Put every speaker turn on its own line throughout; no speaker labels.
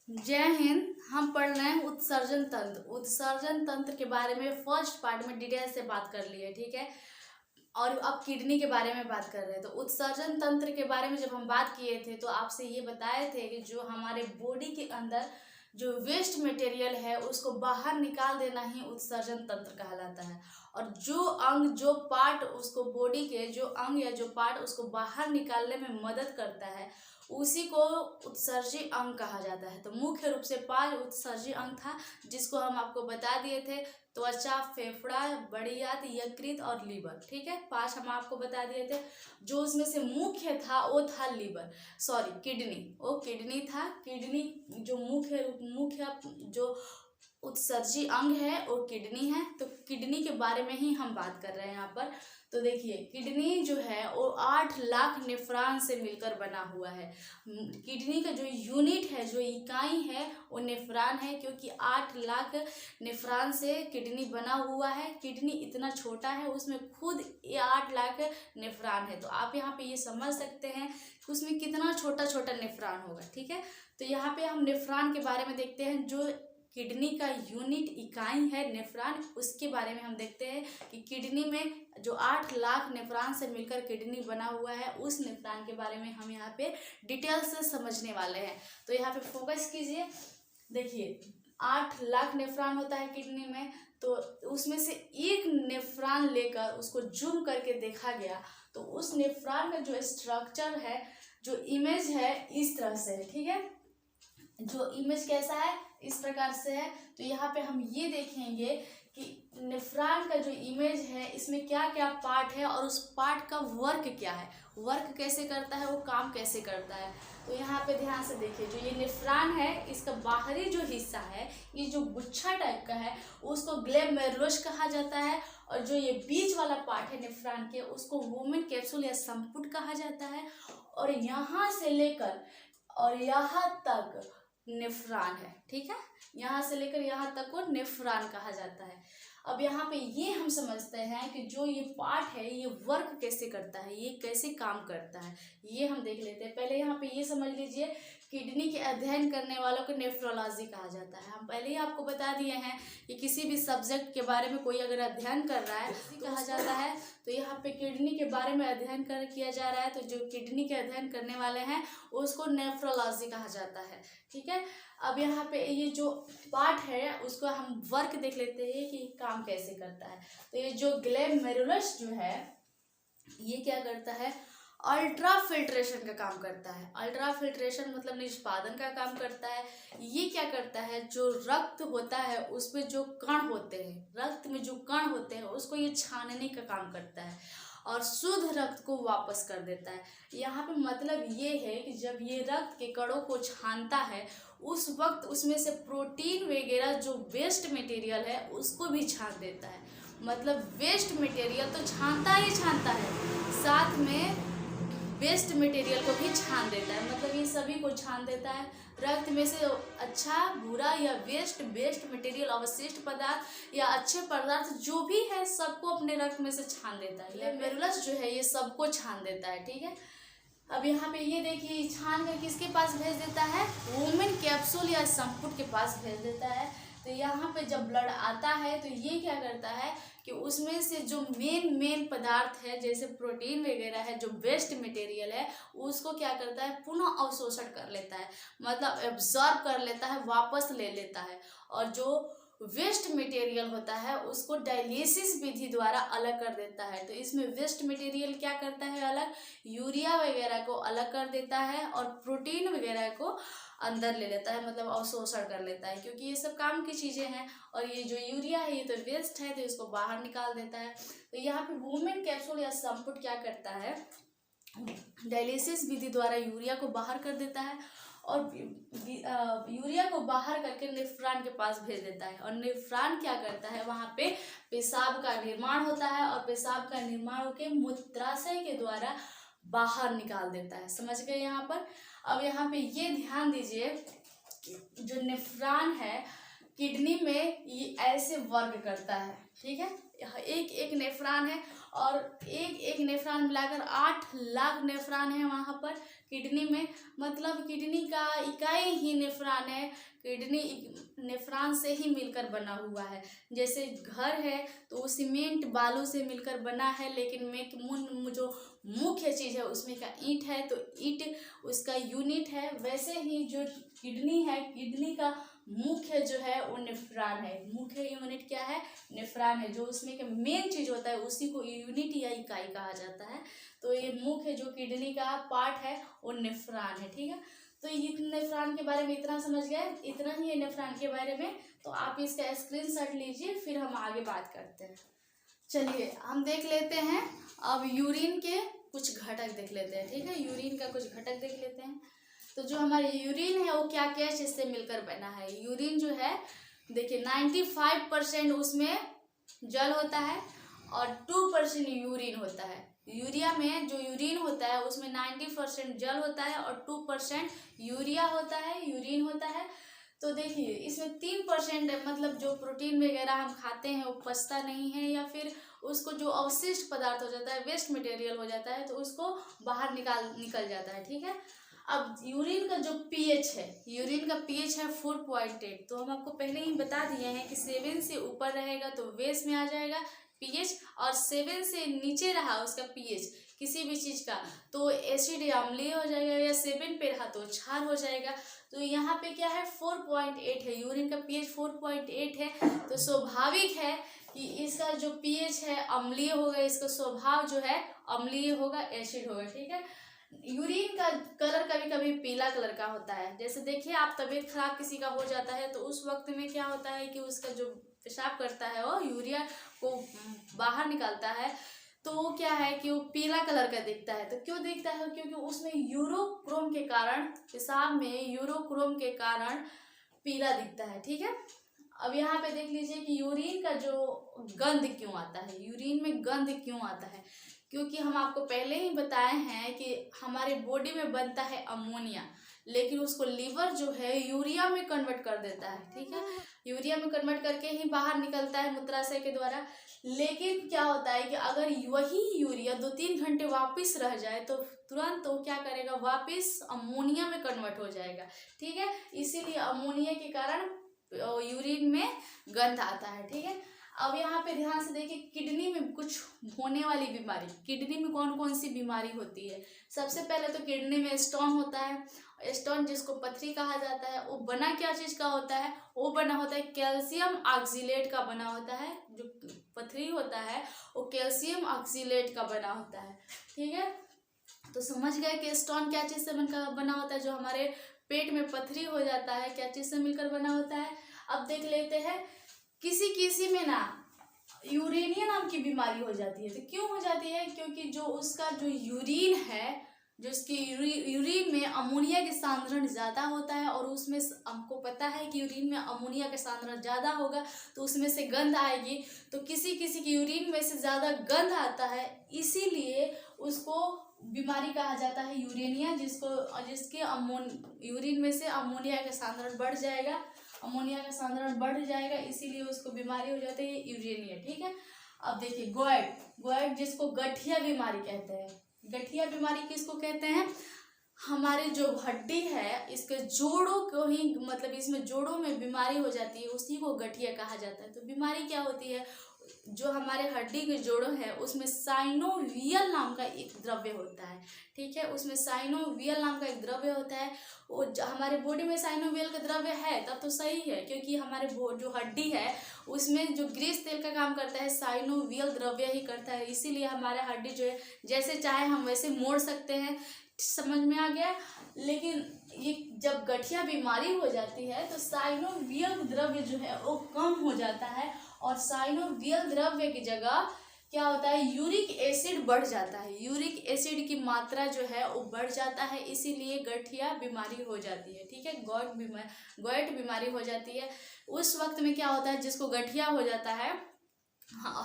जय हिंद। हम पढ़ रहे हैं उत्सर्जन तंत्र। उत्सर्जन तंत्र के बारे में फर्स्ट पार्ट में डिटेल से बात कर ली है, ठीक है। और अब किडनी के बारे में बात कर रहे हैं। तो उत्सर्जन तंत्र के बारे में जब हम बात किए थे तो आपसे ये बताए थे कि जो हमारे बॉडी के अंदर जो वेस्ट मटेरियल है उसको बाहर निकाल देना ही उत्सर्जन तंत्र कहलाता है। और जो अंग, जो पार्ट उसको, बॉडी के जो अंग या जो पार्ट उसको बाहर निकालने में मदद करता है उसी को उत्सर्जी अंग कहा जाता है। तो मुख्य रूप से 5 उत्सर्जी अंग था जिसको हम आपको बता दिए थे। त्वचा, फेफड़ा, बड़ी आंत, यकृत और लीवर, ठीक है। 5 हम आपको बता दिए थे। जो उसमें से मुख्य था वो था लीवर, सॉरी किडनी, वो किडनी था। किडनी जो मुख्य जो उत्सर्जी अंग है वो किडनी है। तो किडनी के बारे में ही हम बात कर रहे हैं यहाँ पर। तो देखिए, किडनी जो है वो 8 लाख नेफ्रॉन से मिलकर बना हुआ है। किडनी का जो यूनिट है, जो इकाई है वो नेफ्रॉन है, क्योंकि 8 लाख नेफ्रॉन से किडनी बना हुआ है। किडनी इतना छोटा है, उसमें खुद 8 लाख नेफ्रॉन है। तो आप यहाँ पे ये समझ सकते हैं कि उसमें कितना छोटा छोटा नेफ्रॉन होगा, ठीक है। तो यहाँ पे हम नेफ्रॉन के बारे में देखते हैं। जो किडनी का यूनिट इकाई है नेफ्रॉन, उसके बारे में हम देखते हैं कि किडनी में जो 8 लाख नेफ्रॉन से मिलकर किडनी बना हुआ है, उस नेफ्रॉन के बारे में हम यहाँ पे डिटेल से समझने वाले हैं। तो यहाँ पे फोकस कीजिए। देखिए, 8 लाख नेफ्रॉन होता है किडनी में, तो उसमें से एक नेफ्रॉन लेकर उसको जूम करके देखा गया तो उस नेफ्रॉन का जो स्ट्रक्चर है, जो इमेज है, इस तरह से है, ठीक है। जो इमेज कैसा है, इस प्रकार से है। तो यहाँ पे हम ये देखेंगे कि नेफ्रॉन का जो इमेज है इसमें क्या क्या पार्ट है और उस पार्ट का वर्क क्या है, वर्क कैसे करता है, वो काम कैसे करता है। तो यहाँ पे ध्यान से देखिए, जो ये नेफ्रॉन है इसका बाहरी जो हिस्सा है, ये जो गुच्छा टाइप का है, उसको ग्लोमेरुलस कहा जाता है। और जो ये बीच वाला पार्ट है नेफ्रॉन के, उसको वुमेन कैप्सूल या संपुट कहा जाता है। और यहाँ से लेकर और यहाँ तक नेफ्रॉन है, ठीक है। यहाँ से लेकर यहाँ तक को नेफ्रॉन कहा जाता है। अब यहाँ पे ये हम समझते हैं कि जो ये पार्ट है ये वर्क कैसे करता है, ये कैसे काम करता है, ये हम देख लेते हैं। पहले यहाँ पे ये समझ लीजिए, किडनी के अध्ययन करने वालों को नेफ्रोलॉजी कहा जाता है। हम पहले ही आपको बता दिए हैं कि किसी भी सब्जेक्ट के बारे में कोई अगर अध्ययन कर रहा है तो कहा जाता है। तो यहाँ पे किडनी के बारे में अध्ययन किया जा रहा है, तो जो किडनी के अध्ययन करने वाले हैं उसको नेफ्रोलॉजी कहा जाता है, ठीक है। अब यहाँ पे ये जो पार्ट है उसको हम वर्क देख लेते हैं कि काम कैसे करता है। तो ये जो ग्लोमेरुलस जो है ये क्या करता है, अल्ट्रा फिल्ट्रेशन का काम करता है। अल्ट्रा फिल्ट्रेशन मतलब निष्पादन का काम करता है। ये क्या करता है, जो रक्त होता है उसमें जो कण होते हैं, रक्त में जो कण होते हैं उसको ये छानने का काम करता है और शुद्ध रक्त को वापस कर देता है। यहाँ पे मतलब ये है कि जब ये रक्त के कणों को छानता है उस वक्त उसमें से प्रोटीन वगैरह जो वेस्ट मटेरियल है उसको भी छान देता है। मतलब वेस्ट मटेरियल तो छानता ही छानता है, साथ में वेस्ट मटेरियल को भी छान देता है। मतलब ये सभी को छान देता है। रक्त में से अच्छा, बुरा या वेस्ट मटेरियल, अवशिष्ट पदार्थ या अच्छे पदार्थ जो भी है सबको अपने रक्त में से छान देता है। ग्लोमेरुलस जो है ये सबको छान देता है, ठीक है। अब यहाँ पे ये देखिए, छान कर किसके पास भेज देता है, वुमेन कैप्सूल या संपुट के पास भेज देता है। तो यहाँ पे जब ब्लड आता है तो ये क्या करता है कि उसमें से जो मेन पदार्थ है जैसे प्रोटीन वगैरह है, जो वेस्ट मटेरियल है, उसको क्या करता है, पुनः अवशोषण कर लेता है, मतलब एब्जॉर्ब कर लेता है, वापस ले लेता है। और जो वेस्ट मटेरियल होता है उसको डायलिसिस विधि द्वारा अलग कर देता है। तो इसमें वेस्ट मटेरियल क्या करता है, अलग यूरिया वगैरह को अलग कर देता है और प्रोटीन वगैरह को अंदर ले लेता है, मतलब अवशोषण कर लेता है, क्योंकि ये सब काम की चीज़ें हैं। और ये जो यूरिया है ये तो वेस्ट है, तो इसको बाहर निकाल देता है। तो यहाँ पे वुमेन कैप्सूल या संपुट क्या करता है, डायलिसिस विधि द्वारा यूरिया को बाहर कर देता है और यूरिया को बाहर करके नेफ्रॉन के पास भेज देता है। और नेफ्रॉन क्या करता है, वहाँ पे पेशाब का निर्माण होता है और पेशाब का निर्माण होकर मूत्राशय के द्वारा बाहर निकाल देता है। समझ गए यहाँ पर। अब यहाँ पे ये ध्यान दीजिए, जो नेफ्रॉन है किडनी में ये ऐसे वर्क करता है, ठीक है। एक एक नेफ्रॉन है और एक एक नेफ्रॉन मिलाकर 8 लाख नेफ्रॉन है वहाँ पर किडनी में। मतलब किडनी का इकाई ही नेफ्रॉन है, किडनी नेफ्रॉन से ही मिलकर बना हुआ है। जैसे घर है तो वो सीमेंट बालू से मिलकर बना है, लेकिन जो मुख्य चीज़ है उसमें का ईंट है, तो ईंट उसका यूनिट है। वैसे ही जो किडनी है, किडनी का मुख्य जो है वो नेफ्रॉन है। मुख्य यूनिट क्या है? नेफ्रॉन है। जो उसमें का मेन चीज होता है उसी को यूनिट या इकाई कहा जाता है। तो ये मुख्य जो किडनी का पार्ट है वो नेफ्रॉन है। ठीक है, तो ये नेफ्रॉन के बारे में इतना समझ गए, इतना ही है नेफ्रॉन के बारे में। तो आप इसका स्क्रीनशॉट लीजिए, फिर हम आगे बात करते हैं। चलिए हम देख लेते हैं अब यूरिन के कुछ घटक देख लेते हैं। ठीक है, यूरिन का कुछ घटक देख लेते हैं। तो जो हमारे यूरिन है वो क्या क्या चीज से मिलकर बना है? यूरिन जो है देखिए 95% उसमें जल होता है और 2% यूरिन होता है। यूरिया में जो यूरिन होता है उसमें 90% जल होता है और 2% यूरिया होता है, यूरिन होता है। तो देखिए इसमें 3% मतलब जो प्रोटीन वगैरह हम खाते हैं वो पचता नहीं है, या फिर उसको जो अवशिष्ट पदार्थ हो जाता है, वेस्ट मटेरियल हो जाता है, तो उसको बाहर निकल जाता है। ठीक है, अब यूरिन का जो पीएच है, यूरिन का पीएच है 4.8। तो हम आपको पहले ही बता दिए हैं कि 7 से ऊपर रहेगा तो बेस में आ जाएगा पीएच, और 7 से नीचे रहा उसका पीएच किसी भी चीज का तो एसिड या अम्लीय हो जाएगा, या 7 पे रहा तो क्षार हो जाएगा। तो यहाँ पे क्या है? 4.8 है, यूरिन का पीएच 4.8 है। तो स्वाभाविक है कि इसका जो पीएच है अम्लीय होगा, इसका स्वभाव जो है अम्लीय होगा, एसिड होगा। ठीक है, यूरिन का कलर कभी कभी पीला कलर का होता है। जैसे देखिए आप तबीयत खराब किसी का हो जाता है तो उस वक्त में क्या होता है कि उसका जो पेशाब करता है वो यूरिया को बाहर निकालता है, तो वो क्या है कि वो पीला कलर का दिखता है। तो क्यों दिखता है? क्योंकि उसमें यूरोक्रोम के कारण, पेशाब में यूरोक्रोम के कारण पीला दिखता है। ठीक है, अब यहाँ पे देख लीजिए कि यूरिन का जो गंध क्यों आता है, यूरिन में गंध क्यों आता है? क्योंकि हम आपको पहले ही बताए हैं कि हमारे बॉडी में बनता है अमोनिया, लेकिन उसको लीवर जो है यूरिया में कन्वर्ट कर देता है। ठीक है, यूरिया में कन्वर्ट करके ही बाहर निकलता है मूत्राशय के द्वारा। लेकिन क्या होता है कि अगर वही यूरिया 2-3 घंटे वापस रह जाए तो तुरंत वो क्या करेगा? वापस अमोनिया में कन्वर्ट हो जाएगा। ठीक है, इसीलिए अमोनिया के कारण यूरिन में गंध आता है। ठीक है, अब यहाँ पे ध्यान से देखिए, किडनी में कुछ होने वाली बीमारी, किडनी में कौन कौन सी बीमारी होती है? सबसे पहले तो किडनी में स्टोन होता है। स्टोन जिसको पथरी कहा जाता है, वो बना क्या चीज का होता है? वो बना होता है कैल्शियम ऑक्सीलेट का बना होता है। जो पथरी होता है वो कैल्शियम ऑक्सीलेट का बना होता है। ठीक है, तो समझ गए कि स्टोन क्या चीज से बना होता है? जो हमारे पेट में पथरी हो जाता है क्या चीज से मिलकर बना होता है? अब देख लेते हैं, किसी किसी में ना यूरेनिया नाम की बीमारी हो जाती है। तो क्यों हो जाती है? क्योंकि जो उसका जो यूरिन है, जो उसकी यूरिन में अमोनिया के सांद्रण ज़्यादा होता है, और उसमें हमको पता है कि यूरिन में अमोनिया का सांद्रण ज़्यादा होगा तो उसमें से गंध आएगी। तो किसी किसी की यूरिन में से ज़्यादा गंध आता है, इसीलिए उसको बीमारी कहा जाता है यूरेनिया, जिसके यूरिन में से अमोनिया का सांद्रण बढ़ जाएगा, अमोनिया का सांद्रण बढ़ जाएगा, इसीलिए उसको बीमारी हो जाती है यूरेनिया। ठीक है, अब देखिए गोइड जिसको गठिया बीमारी कहते हैं। गठिया बीमारी किसको कहते हैं? हमारे जो हड्डी है इसके जोड़ों को ही, मतलब इसमें जोड़ों में बीमारी हो जाती है, उसी को गठिया कहा जाता है। तो बीमारी क्या होती है? जो हमारे हड्डी के जोड़ों है उसमें साइनोवियल नाम का एक द्रव्य होता है। ठीक है, उसमें साइनोवियल नाम का एक द्रव्य होता है। वो हमारे बॉडी में साइनोवियल का द्रव्य है तब तो सही है, क्योंकि हमारे जो हड्डी है उसमें जो ग्रीस तेल का काम करता है साइनोवियल द्रव्य ही करता है, इसीलिए हमारा हड्डी जो है जैसे चाहे हम वैसे मोड़ सकते हैं। समझ में आ गया? लेकिन ये जब गठिया बीमारी हो जाती है तो साइनोवियल द्रव्य जो है वो कम हो जाता है, और साइनोवियल द्रव्य की जगह क्या होता है? यूरिक एसिड बढ़ जाता है। यूरिक एसिड की मात्रा जो है वो बढ़ जाता है, इसीलिए गठिया बीमारी हो जाती है। ठीक है, गॉइट बीमारी हो जाती है। उस वक्त में क्या होता है? जिसको गठिया हो जाता है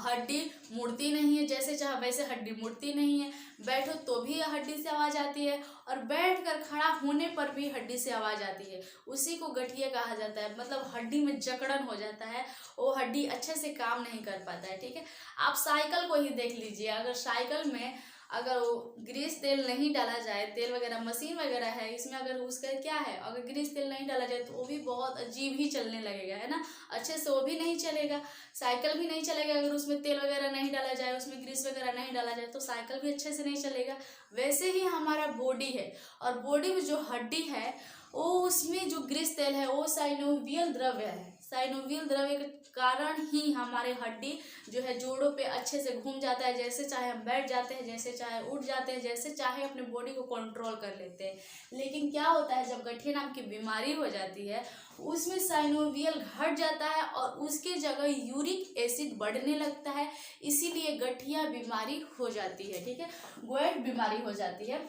हड्डी मुड़ती नहीं है, जैसे चाहे वैसे हड्डी मुड़ती नहीं है। बैठो तो भी हड्डी से आवाज़ आती है, और बैठ कर खड़ा होने पर भी हड्डी से आवाज़ आती है। उसी को गठिया कहा जाता है, मतलब हड्डी में जकड़न हो जाता है, वो हड्डी अच्छे से काम नहीं कर पाता है। ठीक है, आप साइकिल को ही देख लीजिए, अगर साइकिल में अगर वो ग्रीस तेल नहीं डाला जाए, तेल वगैरह मशीन वगैरह है इसमें, अगर उसका क्या है, अगर ग्रीस तेल नहीं डाला जाए तो वो भी बहुत अजीब ही चलने लगेगा, है ना, अच्छे से वो भी नहीं चलेगा। साइकिल भी नहीं चलेगा अगर उसमें तेल वगैरह नहीं डाला जाए, उसमें ग्रीस वगैरह नहीं डाला जाए, तो साइकिल भी अच्छे से नहीं चलेगा। वैसे ही हमारा बॉडी है, और बॉडी में जो हड्डी है वो, उसमें जो ग्रीस तेल है वो साइनोवियल द्रव्य है। साइनोवियल द्रव्य के कारण ही हमारे हड्डी जो है जोड़ों पे अच्छे से घूम जाता है, जैसे चाहे हम बैठ जाते हैं, जैसे चाहे उठ जाते हैं, जैसे चाहे अपने बॉडी को कंट्रोल कर लेते हैं। लेकिन क्या होता है, जब गठिया नाम की बीमारी हो जाती है उसमें साइनोवियल घट जाता है और उसके जगह यूरिक एसिड बढ़ने लगता है, इसीलिए गठिया बीमारी हो जाती है। ठीक है, गोएट बीमारी हो जाती है।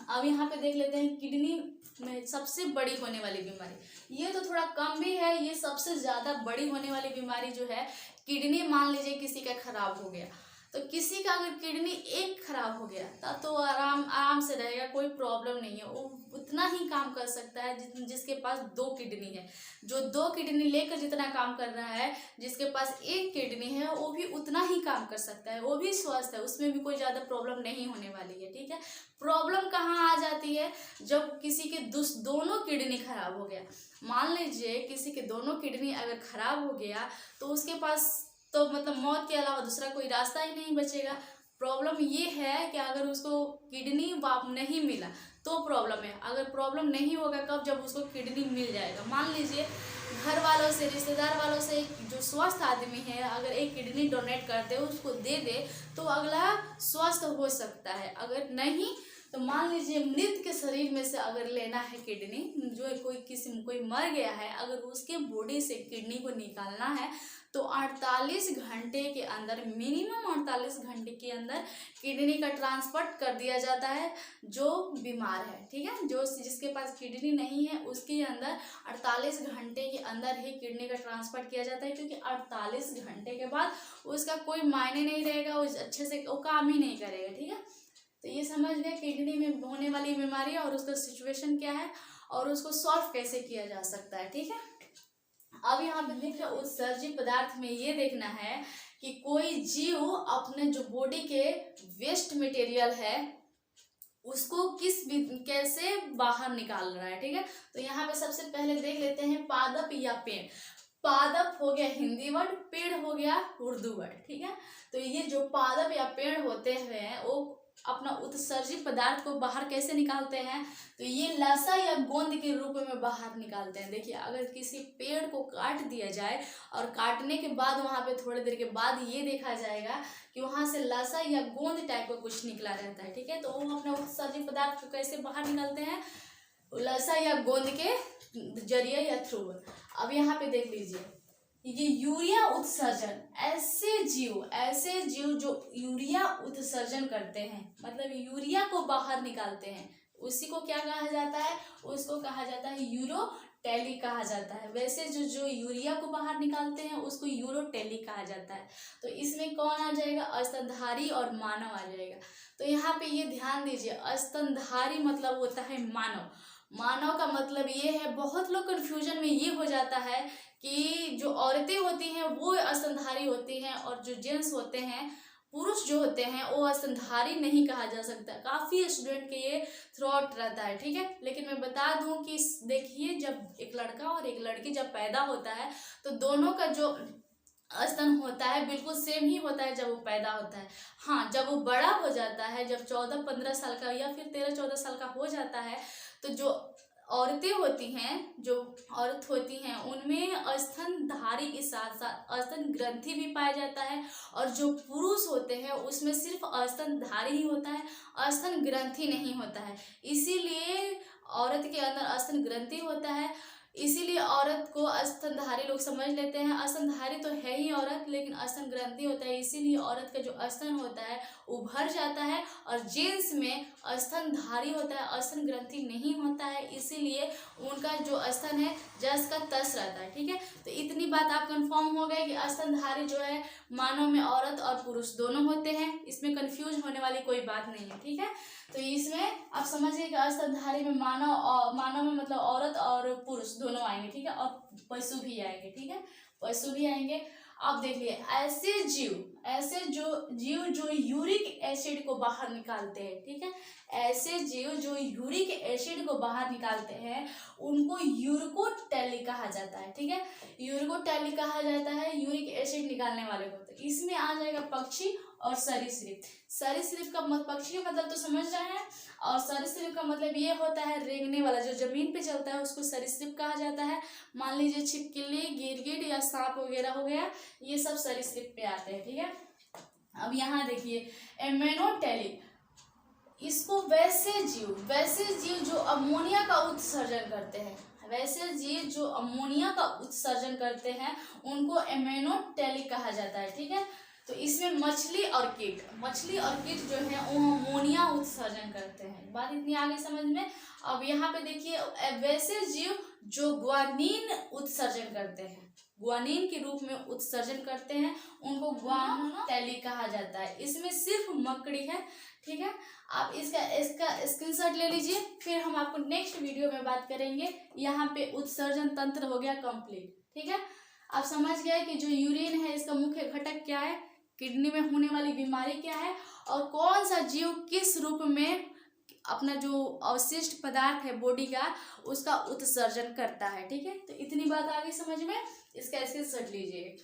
अब यहाँ पे देख लेते हैं किडनी में सबसे बड़ी होने वाली बीमारी, ये तो थोड़ा कम भी है, ये सबसे ज़्यादा बड़ी होने वाली बीमारी जो है किडनी। मान लीजिए किसी का खराब हो गया, तो किसी का अगर किडनी एक खराब हो गया तब तो आराम से रहेगा, कोई प्रॉब्लम नहीं है, वो उतना ही काम कर सकता है जिसके पास 2 किडनी है। जो 2 किडनी लेकर जितना काम कर रहा है, जिसके पास 1 किडनी है वो भी उतना ही काम कर सकता है, वो भी स्वस्थ है, उसमें भी कोई ज़्यादा प्रॉब्लम नहीं होने वाली है। ठीक है, प्रॉब्लम कहाँ आ जाती है, जब किसी के दोनों किडनी खराब हो गया। मान लीजिए किसी के दोनों किडनी अगर खराब हो गया तो उसके पास तो मतलब मौत के अलावा दूसरा कोई रास्ता ही नहीं बचेगा। प्रॉब्लम ये है कि अगर उसको किडनी वाप नहीं मिला तो प्रॉब्लम है, अगर प्रॉब्लम नहीं होगा कब, जब उसको किडनी मिल जाएगा। मान लीजिए घर वालों से, रिश्तेदार वालों से जो स्वस्थ आदमी है अगर एक किडनी डोनेट कर दे, उसको दे दे, तो अगला स्वस्थ हो सकता है। अगर नहीं तो मान लीजिए मृत के शरीर में से अगर लेना है किडनी, जो कोई मर गया है, अगर उसके बॉडी से किडनी को निकालना है तो 48 घंटे के अंदर, मिनिमम 48 घंटे के अंदर किडनी का ट्रांसफर कर दिया जाता है जो बीमार है। ठीक है, जो जिसके पास किडनी नहीं है उसके अंदर 48 घंटे के अंदर ही किडनी का ट्रांसफर किया जाता है, क्योंकि 48 घंटे के बाद उसका कोई मायने नहीं रहेगा, वो अच्छे से वो काम ही नहीं करेगा। ठीक है, तो ये समझ लें किडनी में होने वाली बीमारी और उसका सिचुएशन क्या है और उसको सॉल्व कैसे किया जा सकता है। ठीक है, अब यहाँ पे देखिए उत्सर्जी पदार्थ में ये देखना है कि कोई जीव अपने जो बॉडी के वेस्ट मटेरियल है उसको कैसे बाहर निकाल रहा है। ठीक है, तो यहाँ पे सबसे पहले देख लेते हैं पादप या पेड़। पादप हो गया हिंदी वर्ड, पेड़ हो गया उर्दू वर्ड। ठीक है, तो ये जो पादप या पेड़ होते हैं वो अपना उत्सर्जी पदार्थ को बाहर कैसे निकालते हैं, तो ये लसा या गोंद के रूप में बाहर निकालते हैं। देखिए, अगर किसी पेड़ को काट दिया जाए और काटने के बाद वहाँ पे थोड़ी देर के बाद ये देखा जाएगा कि वहाँ से लसा या गोंद टाइप का कुछ निकला रहता है। ठीक है, तो वो अपने उत्सर्जी पदार्थ को कैसे बाहर निकालते हैं, लसा या गोंद के जरिए या थ्रू। अब यहाँ पे देख लीजिए, ये यूरिया उत्सर्जन, ऐसे जीव जो यूरिया उत्सर्जन करते हैं, मतलब यूरिया को बाहर निकालते हैं, उसी को क्या कहा जाता है, उसको कहा जाता है यूरोटेली कहा जाता है। वैसे जो यूरिया को बाहर निकालते हैं उसको यूरोटेली कहा जाता है। तो इसमें कौन आ जाएगा, स्तनधारी और मानव आ जाएगा। तो यहाँ पे ये ध्यान दीजिए, स्तनधारी मतलब होता है मानव। मानव का मतलब ये है, बहुत लोग कन्फ्यूजन में ये हो जाता है कि जो औरतें होती हैं वो स्तनधारी होती हैं और जो जेंट्स होते हैं, पुरुष जो होते हैं वो स्तनधारी नहीं कहा जा सकता। काफ़ी स्टूडेंट के ये थ्रॉट रहता है। ठीक है, लेकिन मैं बता दूं कि देखिए, जब एक लड़का और एक लड़की जब पैदा होता है तो दोनों का जो स्तन होता है बिल्कुल सेम ही होता है जब वो पैदा होता है। हाँ, जब वो बड़ा हो जाता है, जब 14-15 साल का या फिर 13-14 साल का हो जाता है, तो जो औरतें होती हैं, जो औरत होती हैं, उनमें स्तनधारी के साथ साथ स्तन ग्रंथि भी पाया जाता है, और जो पुरुष होते हैं उसमें सिर्फ स्तनधारी ही होता है, स्तन ग्रंथि नहीं होता है। इसीलिए औरत के अंदर स्तन ग्रंथि होता है, इसीलिए औरत को स्तनधारी लोग समझ लेते हैं। स्तनधारी तो है ही औरत, लेकिन स्तन ग्रंथि होता है, इसीलिए औरत का जो स्तन होता है वो भर जाता है, और जेंट्स में स्तनधारी होता है, स्तन ग्रंथि नहीं होता है, इसीलिए उनका जो स्तन है जस का तस रहता है। ठीक है, तो इतनी बात आप कंफर्म हो गए कि स्तनधारी जो है मानव में औरत और पुरुष दोनों होते हैं, इसमें कंफ्यूज होने वाली कोई बात नहीं है। ठीक है, तो इसमें आप समझिए कि स्तनधारी में मानव में मतलब औरत और पुरुष दोनों आएंगे। ठीक है, और पशु भी आएंगे। ठीक है, पशु भी आएंगे। आप देखिए ऐसे जीव जो यूरिक एसिड को बाहर निकालते हैं। ठीक है, ऐसे जीव जो यूरिक एसिड को बाहर निकालते हैं उनको यूरिकोटैली कहा जाता है। ठीक है, यूरिकोटैली कहा जाता है यूरिक एसिड निकालने वाले को। तो इसमें आ जाएगा पक्षी और सरीसृप। सरीसृप का पक्षी का मतलब तो समझ रहे हैं, और सरीसृप का मतलब ये होता है रेंगने वाला, जो जमीन पे चलता है उसको सरीसृप कहा जाता है। मान लीजिए छिपकली, गिरगिट या सांप वगैरह हो गया, ये सब सरीसृप पे आते हैं। ठीक है, अब यहाँ देखिए एमेनोटेली, इसको वैसे जीव जो अमोनिया का उत्सर्जन करते हैं, वैसे जीव जो अमोनिया का उत्सर्जन करते हैं उनको एमेनोटेली कहा जाता है। ठीक है, तो इसमें मछली और कीट जो है वो अमोनिया उत्सर्जन करते हैं। बात इतनी आगे समझ में। अब यहाँ पे देखिए वैसे जीव जो ग्वानीन उत्सर्जन करते हैं, ग्वानीन के रूप में उत्सर्जन करते हैं, उनको ग्वानोटेली कहा जाता है। इसमें सिर्फ मकड़ी है। ठीक है, आप इसका स्क्रीनशॉट ले लीजिए, फिर हम आपको नेक्स्ट वीडियो में बात करेंगे। यहाँ पे उत्सर्जन तंत्र हो गया कंप्लीट। ठीक है, आप समझ गए कि जो यूरिन है इसका मुख्य घटक क्या है, किडनी में होने वाली बीमारी क्या है, और कौन सा जीव किस रूप में अपना जो अवशिष्ट पदार्थ है बॉडी का उसका उत्सर्जन करता है। ठीक है, तो इतनी बात आ गई समझ में, इसका स्क्रीनशॉट लीजिए।